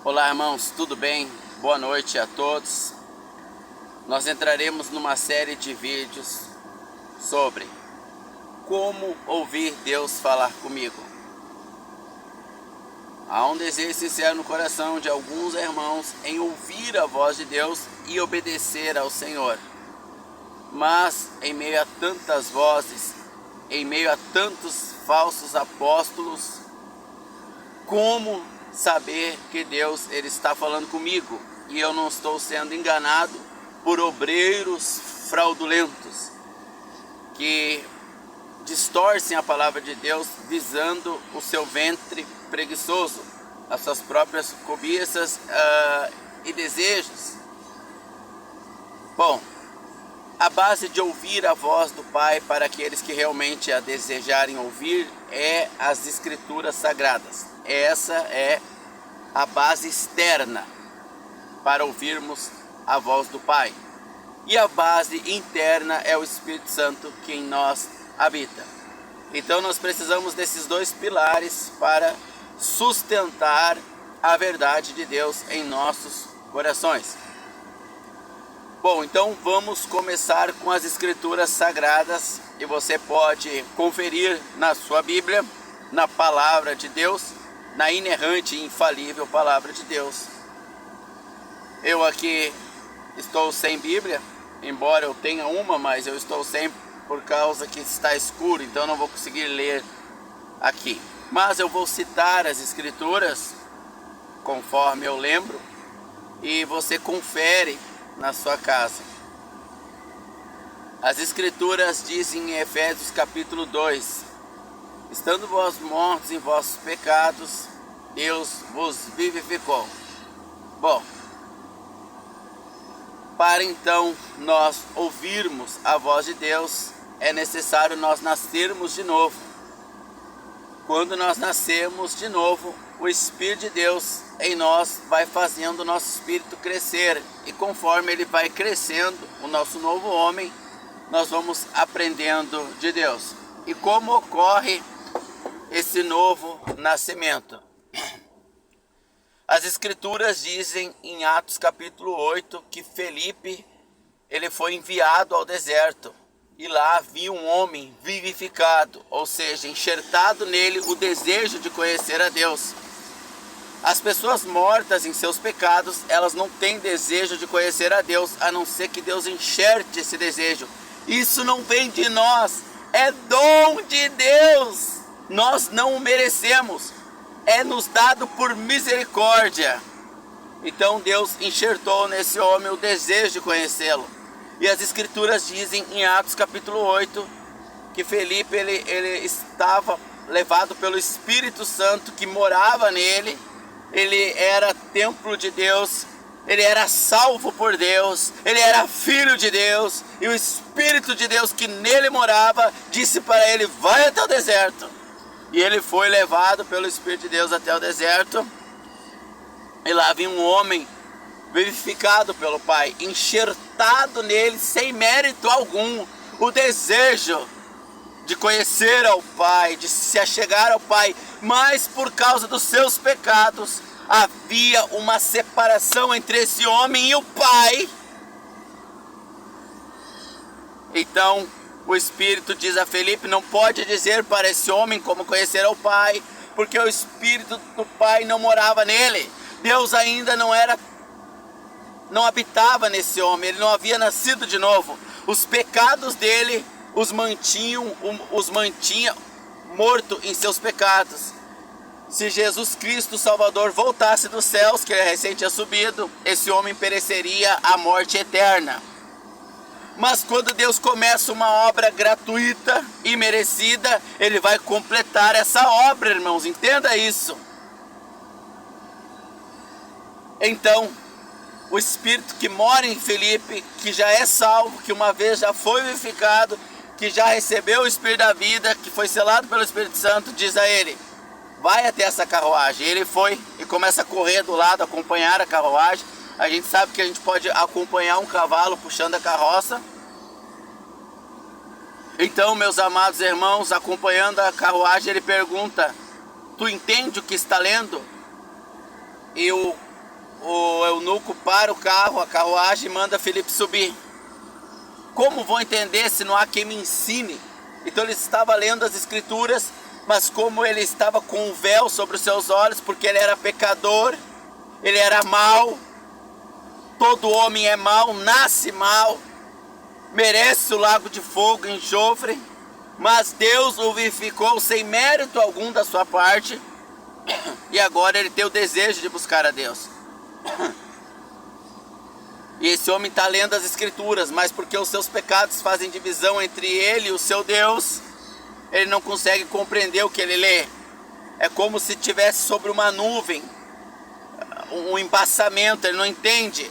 Olá, irmãos, tudo bem? Boa noite a todos. Nós entraremos numa série de vídeos sobre como ouvir Deus falar comigo. Há um desejo sincero no coração de alguns irmãos em ouvir a voz de Deus e obedecer ao Senhor. Mas em meio a tantas vozes, em meio a tantos falsos apóstolos, como saber que Deus ele está falando comigo e eu não estou sendo enganado por obreiros fraudulentos que distorcem a palavra de Deus visando o seu ventre preguiçoso, as suas próprias cobiças e desejos? Bom, a base de ouvir a voz do Pai para aqueles que realmente a desejarem ouvir é as Escrituras Sagradas. Essa é a base externa para ouvirmos a voz do Pai. E a base interna é o Espírito Santo que em nós habita. Então nós precisamos desses dois pilares para sustentar a verdade de Deus em nossos corações. Bom, então vamos começar com as Escrituras Sagradas e você pode conferir na sua Bíblia, na Palavra de Deus, na inerrante e infalível Palavra de Deus. Eu aqui estou sem Bíblia, embora eu tenha uma, mas eu estou sem por causa que está escuro, então não vou conseguir ler aqui. Mas eu vou citar as Escrituras conforme eu lembro e você confere na sua casa. As Escrituras dizem em Efésios capítulo 2: estando vós mortos em vossos pecados, Deus vos vivificou. Bom, para então nós ouvirmos a voz de Deus, é necessário nós nascermos de novo. Quando nós nascemos de novo, o Espírito de Deus em nós vai fazendo o nosso espírito crescer. E conforme ele vai crescendo, o nosso novo homem, nós vamos aprendendo de Deus. E como ocorre esse novo nascimento? As Escrituras dizem em Atos capítulo 8 que Felipe ele foi enviado ao deserto. E lá havia um homem vivificado, ou seja, enxertado nele o desejo de conhecer a Deus. As pessoas mortas em seus pecados, elas não têm desejo de conhecer a Deus, a não ser que Deus enxerte esse desejo. Isso não vem de nós, é dom de Deus. Nós não o merecemos, é nos dado por misericórdia. Então Deus enxertou nesse homem o desejo de conhecê-lo. E as Escrituras dizem em Atos capítulo 8 que Felipe ele estava levado pelo Espírito Santo que morava nele. Ele era templo de Deus, ele era salvo por Deus, ele era filho de Deus. E o Espírito de Deus que nele morava disse para ele: vai até o deserto. E ele foi levado pelo Espírito de Deus até o deserto. E lá havia um homem vivificado pelo Pai, enxertado nele sem mérito algum, o desejo de conhecer ao Pai, de se achegar ao Pai, mas por causa dos seus pecados havia uma separação entre esse homem e o Pai. Então o Espírito diz a Felipe: não pode dizer para esse homem como conhecer ao Pai, porque o Espírito do Pai não morava nele. Deus ainda não habitava nesse homem, ele não havia nascido de novo. Os pecados dele os mantinha morto em seus pecados. Se Jesus Cristo, o Salvador, voltasse dos céus, que ele recém tinha subido, esse homem pereceria a morte eterna. Mas quando Deus começa uma obra gratuita e merecida, ele vai completar essa obra, irmãos, entenda isso. Então, o Espírito que mora em Felipe, que já é salvo, que uma vez já foi vivificado, que já recebeu o Espírito da vida, que foi selado pelo Espírito Santo, diz a ele: vai até essa carruagem. Ele foi e começa a correr do lado, acompanhar a carruagem. A gente sabe que a gente pode acompanhar um cavalo puxando a carroça. Então, meus amados irmãos, acompanhando a carruagem, ele pergunta: tu entende o que está lendo? E o o eunuco para o carro, a carruagem, e manda Filipe subir. Como vou entender se não há quem me ensine? Então ele estava lendo as escrituras, mas como ele estava com um véu sobre os seus olhos, porque ele era pecador, ele era mau, todo homem é mau, nasce mau, merece o lago de fogo e enxofre, mas Deus o vivificou sem mérito algum da sua parte, e agora ele tem o desejo de buscar a Deus. E esse homem está lendo as escrituras, mas porque os seus pecados fazem divisão entre ele e o seu Deus, ele não consegue compreender o que ele lê. É como se estivesse sobre uma nuvem, um embaçamento, ele não entende.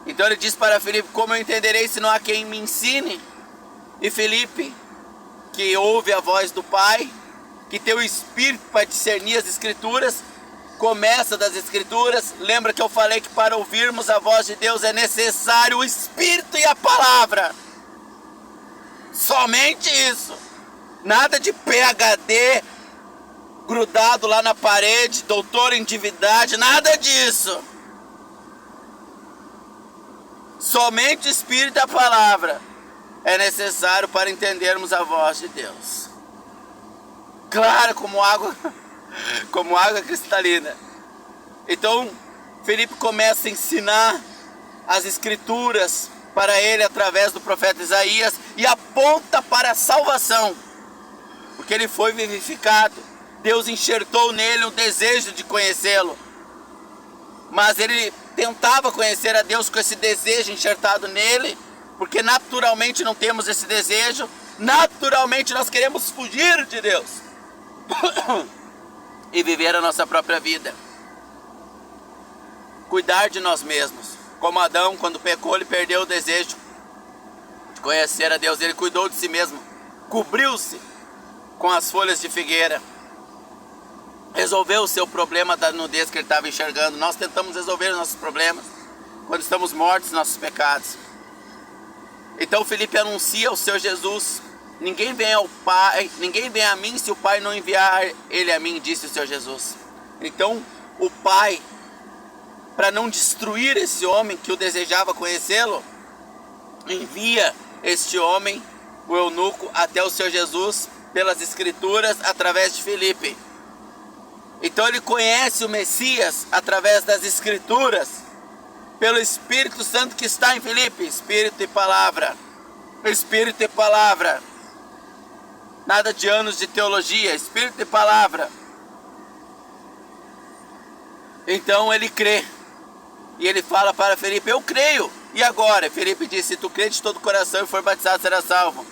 Então ele diz para Filipe: como eu entenderei se não há quem me ensine? E Filipe, que ouve a voz do Pai, que tem o Espírito para discernir as escrituras, começa das escrituras. Lembra que eu falei que para ouvirmos a voz de Deus é necessário o Espírito e a palavra. Somente isso. Nada de PhD grudado lá na parede, doutor em divindade, nada disso. Somente o Espírito e a palavra é necessário para entendermos a voz de Deus. Claro, como água cristalina. Então Filipe começa a ensinar as escrituras para ele através do profeta Isaías e aponta para a salvação, porque ele foi vivificado. Deus enxertou nele o desejo de conhecê-lo, mas ele tentava conhecer a Deus com esse desejo enxertado nele, porque naturalmente não temos esse desejo, naturalmente nós queremos fugir de Deus e viver a nossa própria vida, cuidar de nós mesmos. Como Adão, quando pecou, ele perdeu o desejo de conhecer a Deus, ele cuidou de si mesmo, cobriu-se com as folhas de figueira, resolveu o seu problema da nudez que ele estava enxergando. Nós tentamos resolver os nossos problemas quando estamos mortos nos nossos pecados. Então Filipe anuncia o seu Jesus. Ninguém vem ao Pai, ninguém vem a mim se o Pai não enviar ele a mim, disse o seu Jesus. Então o Pai, para não destruir esse homem que o desejava conhecê-lo, envia este homem, o eunuco, até o seu Jesus pelas escrituras através de Filipe. Então ele conhece o Messias através das escrituras, pelo Espírito Santo que está em Filipe. Espírito e palavra, Espírito e palavra, nada de anos de teologia, Espírito e palavra. Então ele crê, e ele fala para Filipe: eu creio, e agora? Filipe disse: se tu crê de todo o coração e for batizado, será salvo.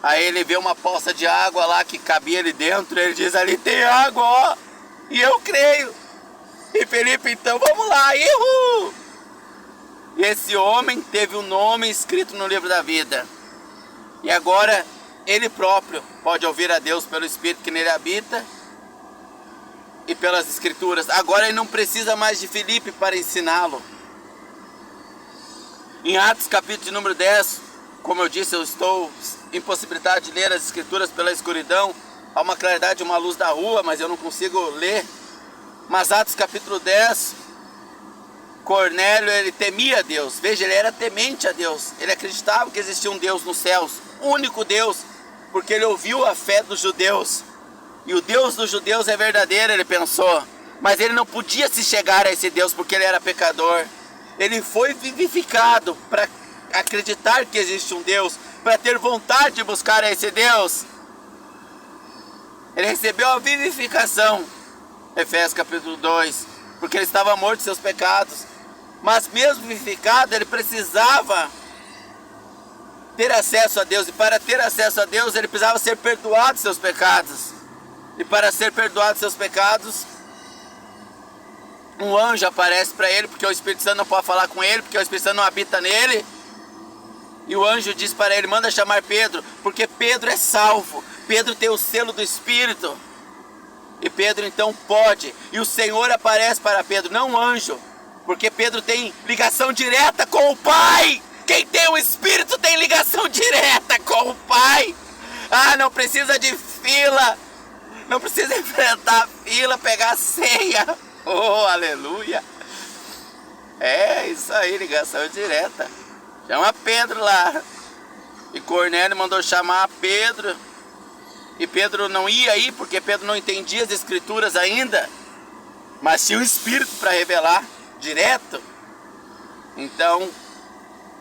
Aí ele vê uma poça de água lá que cabia ali dentro, ele diz: ali tem água, ó, e eu creio. E Filipe, então vamos lá, ihu! E esse homem teve o nome escrito no livro da vida, e agora ele próprio pode ouvir a Deus pelo Espírito que nele habita e pelas escrituras. Agora ele não precisa mais de Filipe para ensiná-lo. Em Atos capítulo de número 10, como eu disse, eu estou impossibilitado de ler as escrituras pela escuridão. Há uma claridade, uma luz da rua, mas eu não consigo ler. Mas Atos capítulo 10, Cornélio, ele temia a Deus. Veja, ele era temente a Deus. Ele acreditava que existia um Deus nos céus, único Deus, porque ele ouviu a fé dos judeus. E o Deus dos judeus é verdadeiro, ele pensou. Mas ele não podia se chegar a esse Deus porque ele era pecador. Ele foi vivificado para acreditar que existe um Deus, para ter vontade de buscar a esse Deus. Ele recebeu a vivificação, Efésios capítulo 2, porque ele estava morto de seus pecados. Mas mesmo vivificado, ele precisava ter acesso a Deus. E para ter acesso a Deus, ele precisava ser perdoado de seus pecados. E para ser perdoado de seus pecados, um anjo aparece para ele, porque o Espírito Santo não pode falar com ele, porque o Espírito Santo não habita nele. E o anjo diz para ele: manda chamar Pedro, porque Pedro é salvo. Pedro tem o selo do Espírito. E Pedro então pode. E o Senhor aparece para Pedro, não um anjo, porque Pedro tem ligação direta com o Pai. Quem tem o Espírito tem ligação direta com o Pai. Ah, não precisa de fila, não precisa enfrentar a fila, pegar a ceia. Oh, aleluia! É isso aí, ligação direta. Chama Pedro lá. E Cornélio mandou chamar Pedro. E Pedro não ia aí porque Pedro não entendia as escrituras ainda. Mas tinha o Espírito para revelar direto. Então,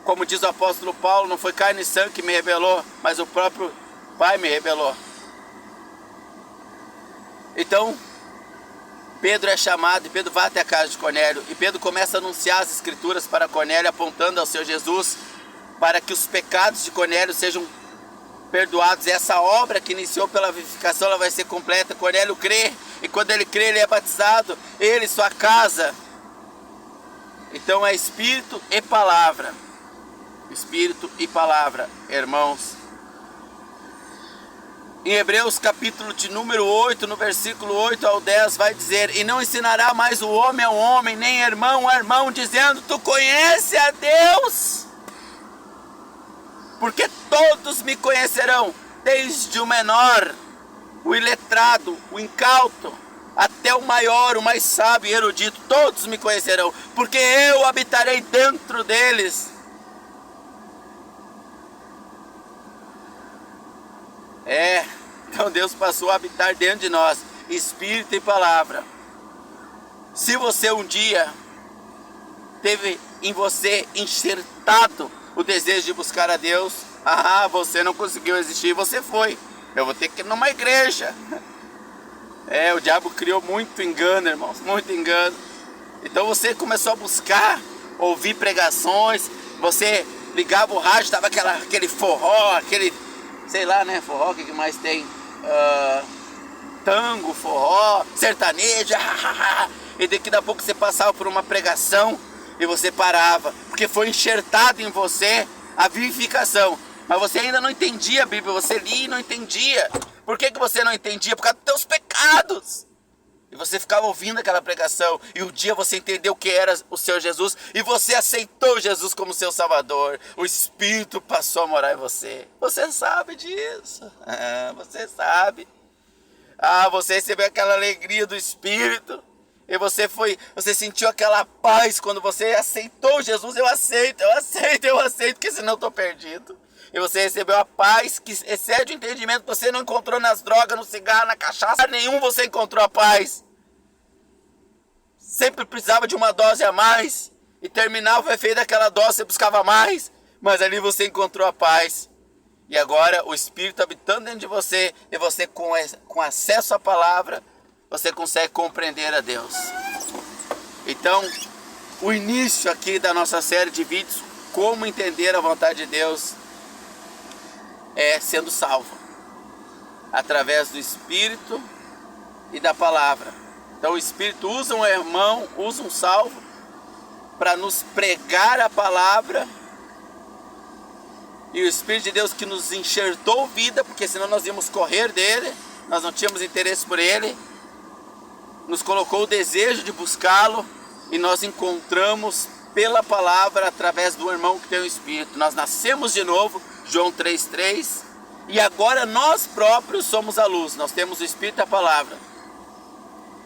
como diz o apóstolo Paulo, não foi carne e sangue que me revelou, mas o próprio Pai me revelou. Então, Pedro é chamado e Pedro vai até a casa de Cornélio. E Pedro começa a anunciar as escrituras para Cornélio, apontando ao Senhor Jesus, para que os pecados de Cornélio sejam perdoados. E essa obra que iniciou pela vivificação, ela vai ser completa. Cornélio crê, e quando ele crê, ele é batizado, ele e sua casa. Então é Espírito e Palavra. Espírito e Palavra, irmãos. Em Hebreus capítulo de número 8, no versículo 8 ao 10, vai dizer: e não ensinará mais o homem ao homem, nem irmão a irmão, dizendo, tu conhece a Deus? Porque todos me conhecerão, desde o menor, o iletrado, o incauto, até o maior, o mais sábio e erudito, todos me conhecerão, porque eu habitarei dentro deles. Então Deus passou a habitar dentro de nós, Espírito e Palavra. Se você um dia teve em você enxertado o desejo de buscar a Deus, você não conseguiu existir, você foi. Eu vou ter que ir numa igreja. O diabo criou muito engano, irmãos, muito engano. Então você começou a buscar, ouvir pregações, você ligava o rádio, estava aquele forró, aquele, sei lá, né, forró, o que mais tem? Tango, forró, sertanejo, e daqui a pouco você passava por uma pregação e você parava, porque foi enxertado em você a vivificação, mas você ainda não entendia a Bíblia, você lia e não entendia. Por que você não entendia? Por causa dos teus pecados. E você ficava ouvindo aquela pregação, e um dia você entendeu que era o Senhor Jesus, e você aceitou Jesus como seu Salvador. O Espírito passou a morar em você. Você sabe disso. Você sabe. Você recebeu aquela alegria do Espírito, e você sentiu aquela paz quando você aceitou Jesus. Eu aceito, porque senão eu estou perdido. E você recebeu a paz que excede o entendimento que você não encontrou nas drogas, no cigarro, na cachaça. Nenhum você encontrou a paz. Sempre precisava de uma dose a mais. E terminava o efeito daquela dose, você buscava mais. Mas ali você encontrou a paz. E agora o Espírito habitando dentro de você. E você com acesso à palavra, você consegue compreender a Deus. Então, o início aqui da nossa série de vídeos, como entender a vontade de Deus, é sendo salvo através do Espírito e da palavra. Então o Espírito usa um irmão, usa um salvo para nos pregar a palavra, e o Espírito de Deus que nos enxertou vida, porque senão nós íamos correr dele, nós não tínhamos interesse por ele, nos colocou o desejo de buscá-lo, e nós encontramos pela palavra, através do irmão que tem o Espírito. Nós nascemos de novo, João 3,3, e agora nós próprios somos a luz. Nós temos o Espírito e a palavra.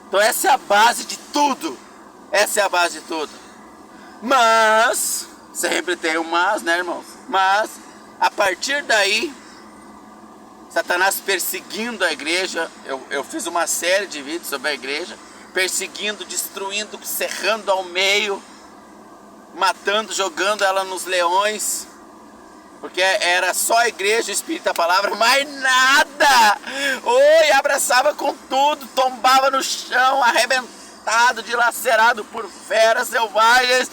Então essa é a base de tudo. Essa é a base de tudo. Mas, sempre tem um mas, né, irmãos? Mas, a partir daí, Satanás perseguindo a igreja, eu fiz uma série de vídeos sobre a igreja, perseguindo, destruindo, serrando ao meio, matando, jogando ela nos leões, porque era só a igreja, o Espírito, a palavra, mais nada. Abraçava com tudo, tombava no chão, arrebentado, dilacerado por feras selvagens,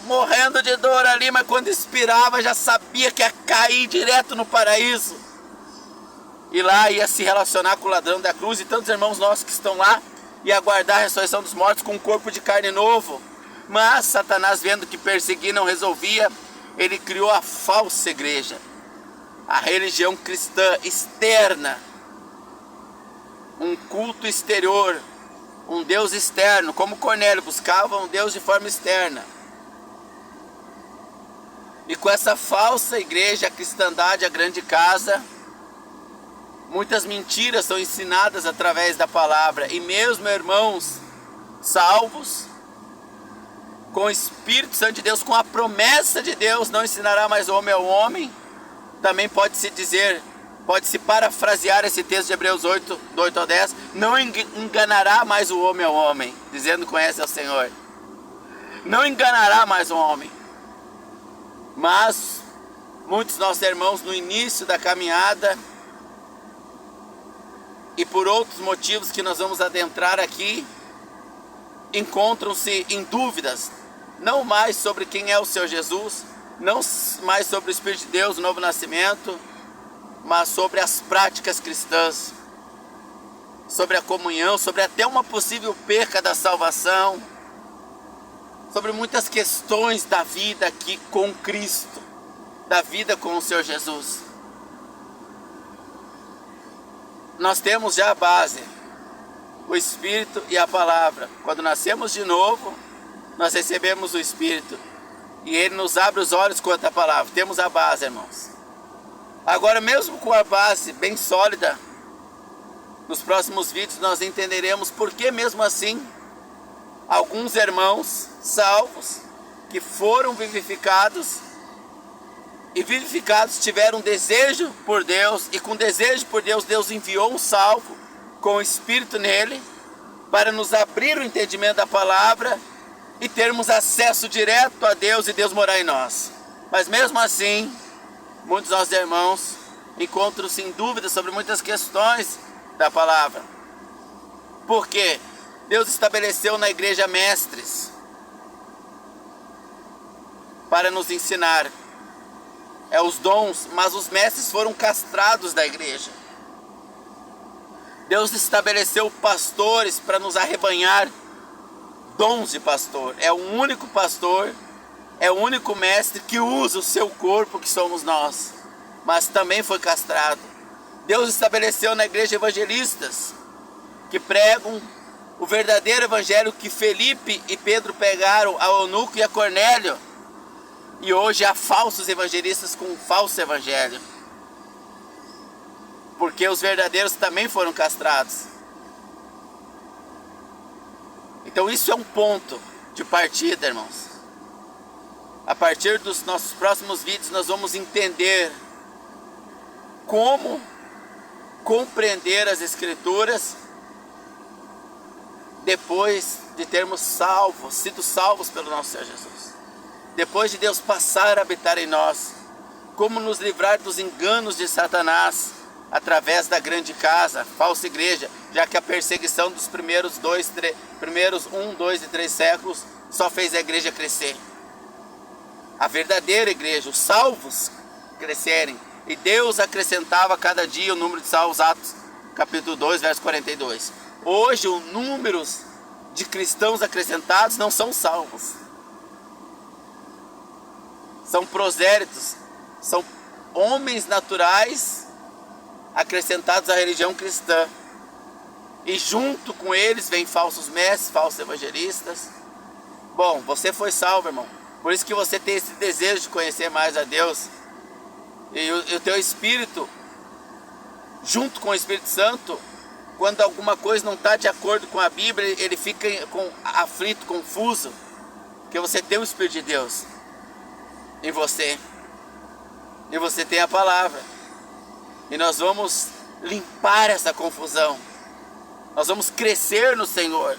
morrendo de dor ali, mas quando expirava já sabia que ia cair direto no paraíso. E lá ia se relacionar com o ladrão da cruz, e tantos irmãos nossos que estão lá, e aguardar a ressurreição dos mortos com um corpo de carne novo. Mas Satanás, vendo que perseguir não resolvia, ele criou a falsa igreja, a religião cristã externa, um culto exterior, um Deus externo, como Cornélio buscava um Deus de forma externa. E com essa falsa igreja, a cristandade, a grande casa, muitas mentiras são ensinadas através da palavra. E mesmo irmãos salvos, com o Espírito Santo de Deus, com a promessa de Deus, não ensinará mais o homem ao homem. Também pode-se dizer, pode-se parafrasear esse texto de Hebreus 8, do 8 ao 10, não enganará mais o homem ao homem, dizendo conhece ao Senhor. Não enganará mais o homem. Mas muitos nossos irmãos no início da caminhada, e por outros motivos que nós vamos adentrar aqui, encontram-se em dúvidas, não mais sobre quem é o Senhor Jesus, não mais sobre o Espírito de Deus, o novo nascimento, mas sobre as práticas cristãs, sobre a comunhão, sobre até uma possível perca da salvação, sobre muitas questões da vida aqui com Cristo, da vida com o Senhor Jesus. Nós temos já a base, o Espírito e a palavra. Quando nascemos de novo, nós recebemos o Espírito e Ele nos abre os olhos quanto à palavra. Temos a base, irmãos. Agora, mesmo com a base bem sólida, nos próximos vídeos nós entenderemos por que mesmo assim alguns irmãos salvos que foram vivificados e vivificados tiveram desejo por Deus, e com desejo por Deus, Deus enviou um salvo com o Espírito nele para nos abrir o entendimento da palavra e termos acesso direto a Deus e Deus morar em nós. Mas mesmo assim, muitos dos nossos irmãos encontram-se em dúvidas sobre muitas questões da palavra. Por quê? Deus estabeleceu na igreja mestres para nos ensinar. Os dons, mas os mestres foram castrados da igreja. Deus estabeleceu pastores para nos arrebanhar, dons de pastor. É o único pastor, é o único mestre que usa o seu corpo, que somos nós, mas também foi castrado. Deus estabeleceu na igreja evangelistas que pregam o verdadeiro evangelho que Felipe e Pedro pegaram a Eunuco e a Cornélio. E hoje há falsos evangelistas com um falso evangelho, porque os verdadeiros também foram castrados. Então isso é um ponto de partida, irmãos. A partir dos nossos próximos vídeos nós vamos entender como compreender as Escrituras depois de termos sido salvos pelo nosso Senhor Jesus. Depois de Deus passar a habitar em nós, como nos livrar dos enganos de Satanás através da grande casa, falsa igreja, já que a perseguição dos primeiros 1, 2 e 3 séculos só fez a igreja crescer. A verdadeira igreja, os salvos crescerem, e Deus acrescentava cada dia o número de salvos, Atos capítulo 2, verso 42. Hoje o número de cristãos acrescentados não são salvos. São prosélitos, são homens naturais acrescentados à religião cristã. E junto com eles vem falsos mestres, falsos evangelistas. Bom, você foi salvo, irmão. Por isso que você tem esse desejo de conhecer mais a Deus. E o teu espírito, junto com o Espírito Santo, quando alguma coisa não está de acordo com a Bíblia, ele fica aflito, confuso. Porque você tem o Espírito de Deus em você, e você tem a palavra, e nós vamos limpar essa confusão, nós vamos crescer no Senhor,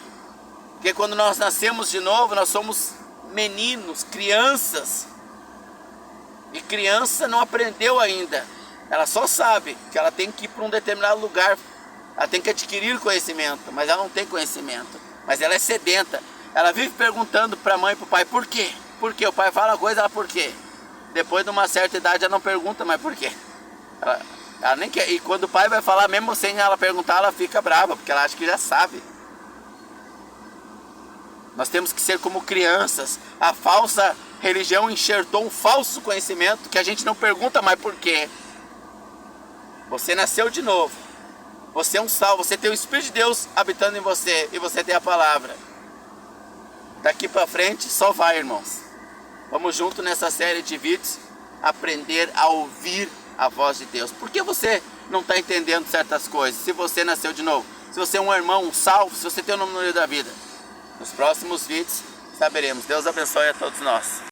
porque quando nós nascemos de novo, nós somos meninos, crianças, e criança não aprendeu ainda, ela só sabe que ela tem que ir para um determinado lugar, ela tem que adquirir conhecimento, mas ela não tem conhecimento, mas ela é sedenta, ela vive perguntando para a mãe e para o pai, por quê? Porque o pai fala uma coisa, ela por quê? Depois de uma certa idade ela não pergunta mais por quê. Ela nem quer. E quando o pai vai falar, mesmo sem ela perguntar, ela fica brava, porque ela acha que já sabe. Nós temos que ser como crianças. A falsa religião enxertou um falso conhecimento que a gente não pergunta mais por quê. Você nasceu de novo. Você é um salvo, você tem o Espírito de Deus habitando em você, e você tem a palavra. Daqui para frente só vai, irmãos. Vamos junto nessa série de vídeos aprender a ouvir a voz de Deus. Por que você não está entendendo certas coisas? Se você nasceu de novo, se você é um irmão, um salvo, se você tem o nome no livro da vida. Nos próximos vídeos saberemos. Deus abençoe a todos nós.